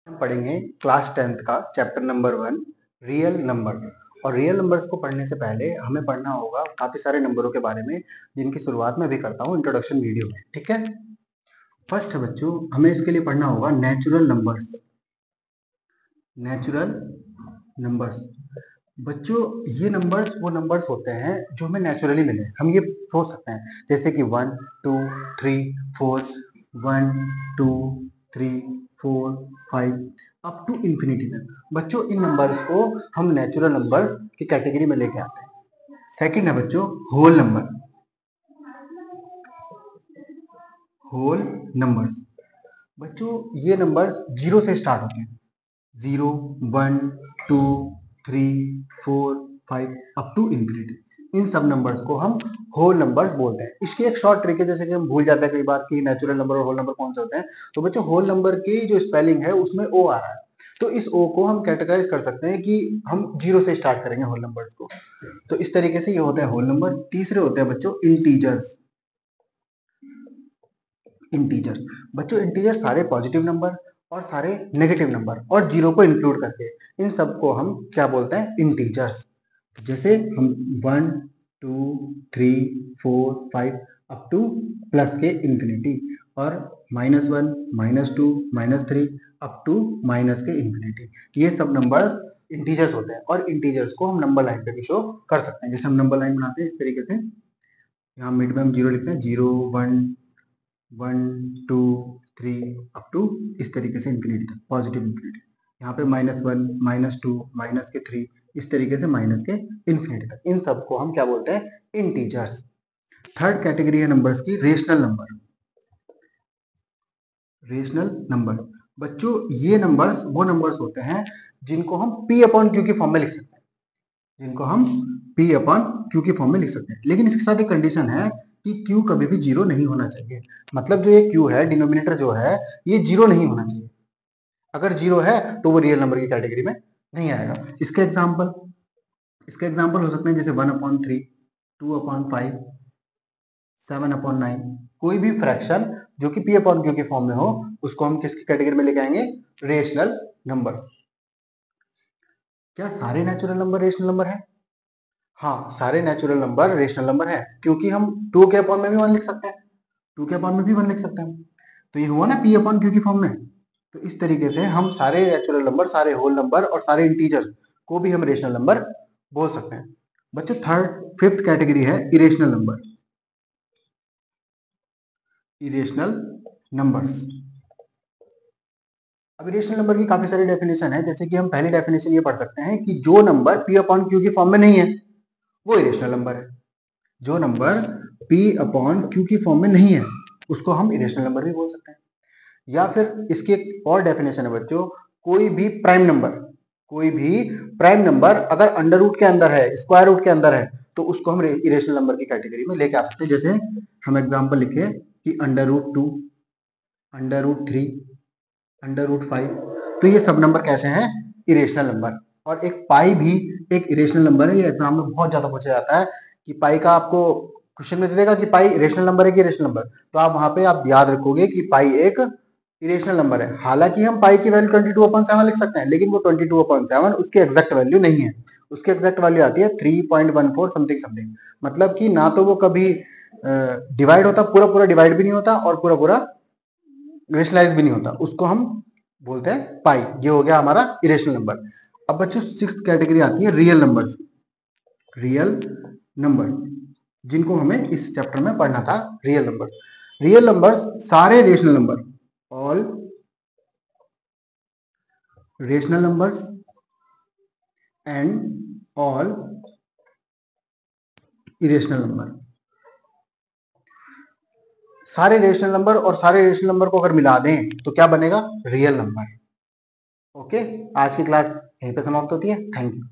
हम पढ़ेंगे class 10th का चैप्टर नंबर 1 रियल नंबर्स। और रियल नंबर्स को पढ़ने से पहले हमें पढ़ना होगा काफी सारे नंबरों के बारे में, जिनकी शुरुआत मैं भी करता हूँ इंट्रोडक्शन वीडियो में। ठीक है, फर्स्ट है बच्चों, हमें इसके लिए पढ़ना होगा नेचुरल नंबर्स। नेचुरल नंबर्स बच्चों, ये नंबर्स वो नंबर्स होते हैं जो हमें नेचुरली मिले। हम ये सोच सकते हैं जैसे कि 1 2 3 4, 1 2 3 4 5 अप टू इंफिनिटी तक। बच्चों इन नंबर्स को हम नेचुरल नंबर्स की कैटेगरी में लेके आते हैं। सेकंड है बच्चों होल नंबर। होल नंबर्स बच्चों, ये नंबर्स जीरो से स्टार्ट होते हैं। 0 1 2 3 4 5 अप टू इंफिनिटी। इन सब नंबर्स को हम होल नंबर्स बोलते हैं। इसकी एक शॉर्ट ट्रिक है, जैसे कि हम भूल जाते हैं कई बार कि नेचुरल नंबर और होल नंबर कौन से होते हैं। तो बच्चों होल नंबर की जो स्पेलिंग है उसमें ओ आ रहा है, तो इस ओ को हम कैटेगराइज कर सकते हैं कि हम जीरो से स्टार्ट करेंगे होल नंबर्स को। तो इस तरीके से ये होते हैं होल नंबर। तीसरे होते हैं बच्चों इंटीजर्स। इंटीजर्स बच्चों, इंटीजर सारे पॉजिटिव नंबर और सारे नेगेटिव नंबर और जीरो को इंक्लूड करके, इन सबको हम क्या बोलते हैं, इंटीजर्स। जैसे हम 1 2 3 4 5 अप टू प्लस के इंफिनिटी, और -1 -2 -3 अप टू माइनस के इंफिनिटी, ये सब नंबर्स इंटीजर्स होते हैं। और इंटीजर्स को हम नंबर लाइन पे भी शो कर सकते हैं। जैसे हम नंबर लाइन बनाते हैं इस तरीके से, यहाँ मिड में हम जीरो लिखते हैं, 0 1 1 2 3 अप टू इस तरीके से इंफिनिटी तक, पॉजिटिव इंफिनिटी। यहाँ पे -1 -2 -3 इस तरीके से माइनस के इंफिनिटी तक। इन सब को हम क्या बोलते हैं, इंटीजर्स। थर्ड कैटेगरी है नंबर्स की रेशनल नंबर। रेशनल नंबर्स बच्चों, ये नंबर्स वो नंबर्स होते हैं जिनको हम p अपॉन क्यू की फॉर्म में लिख सकते हैं। जिनको हम p अपॉन क्यू की फॉर्म में लिख सकते हैं, लेकिन इसके साथ एक कंडीशन है कि q कभी भी जीरो नहीं होना चाहिए। मतलब जो ये q है, डिनोमिनेटर जो है, ये जीरो नहीं होना चाहिए। अगर जीरो है तो वो रियल नंबर की कैटेगरी में नहीं आएगा। इसके एग्जाम्पल हो सकते हैं जैसे 1/3, 2/5, 7/9। कोई भी फ्रैक्शन जो कि p अपॉन क्यू के फॉर्म में हो, उसको हम किसकी कैटेगरी में लेके आएंगे, रेशनल नंबर्स। क्या सारे नेचुरल नंबर रेशनल नंबर है? हाँ, सारे नेचुरल नंबर रेशनल नंबर है, क्योंकि हम 2 के अपॉन में भी 1 लिख सकते हैं, 2 के अपॉन में भी 1 लिख सकते हैं। तो ये हुआ ना p अपॉन क्यू की फॉर्म में। तो इस तरीके से हम सारे नेचुरल नंबर, सारे होल नंबर और सारे इंटीजर्स को भी हम रेशनल नंबर बोल सकते हैं। बच्चों फिफ्थ कैटेगरी है इरेशनल नंबर। इरेशनल नंबर्स, अब इरेशनल नंबर की काफी सारी डेफिनेशन है। जैसे कि हम पहली डेफिनेशन ये पढ़ सकते हैं कि जो नंबर p अपॉन क्यू की फॉर्म में नहीं है वो इरेशनल नंबर है। जो नंबर p अपॉन क्यू की फॉर्म में नहीं है उसको हम इरेशनल नंबर भी बोल सकते हैं। या फिर इसकी एक और डेफिनेशन है बच्चों, कोई भी प्राइम नंबर अगर अंडर रूट के अंदर है, स्क्वायर रूट के अंदर है, तो उसको हम इरेशनल नंबर की कैटेगरी में लेके आ सकते हैं। जैसे हम एग्जांपल लिखे कि √2, √3, √5, तो ये सब नंबर कैसे हैं, इरेशनल नंबर। और एक पाई भी एक इरेशनल नंबर है। ये एग्जाम में बहुत ज्यादा पूछा जाता है कि पाई का आपको क्वेश्चन में दे देगा कि पाई रेशनल नंबर है कि इरेशनल नंबर, तो आप वहां पे आप याद रखोगे कि पाई एक इरेशनल नंबर है। हालांकि हम पाई की वैल्यू 22/7 लिख सकते हैं, लेकिन वो 22/7 उसकी एग्जैक्ट वैल्यू नहीं है। उसकी एग्जैक्ट वैल्यू आती है 3.14 समथिंग समथिंग। मतलब कि ना तो वो कभी डिवाइड होता, पूरा पूरा डिवाइड भी नहीं होता, और पूरा पूरा रेशनलाइज भी नहीं होता। उसको हम बोलते हैं पाई। ये हो गया हमारा इरेशनल नंबर। अब बच्चों सिक्स्थ कैटेगरी आती है रियल नंबर्स। रियल नंबर्स जिनको हमें इस चैप्टर में पढ़ना था, रियल नंबर्स। रियल नंबर्स सारे rational number, all rational numbers and all irrational number. सारे रेशनल नंबर और सारे रेशनल नंबर को अगर मिला दें तो क्या बनेगा, रियल नंबर। ओके, आज की क्लास यहीं पे समाप्त होती है। Thank you.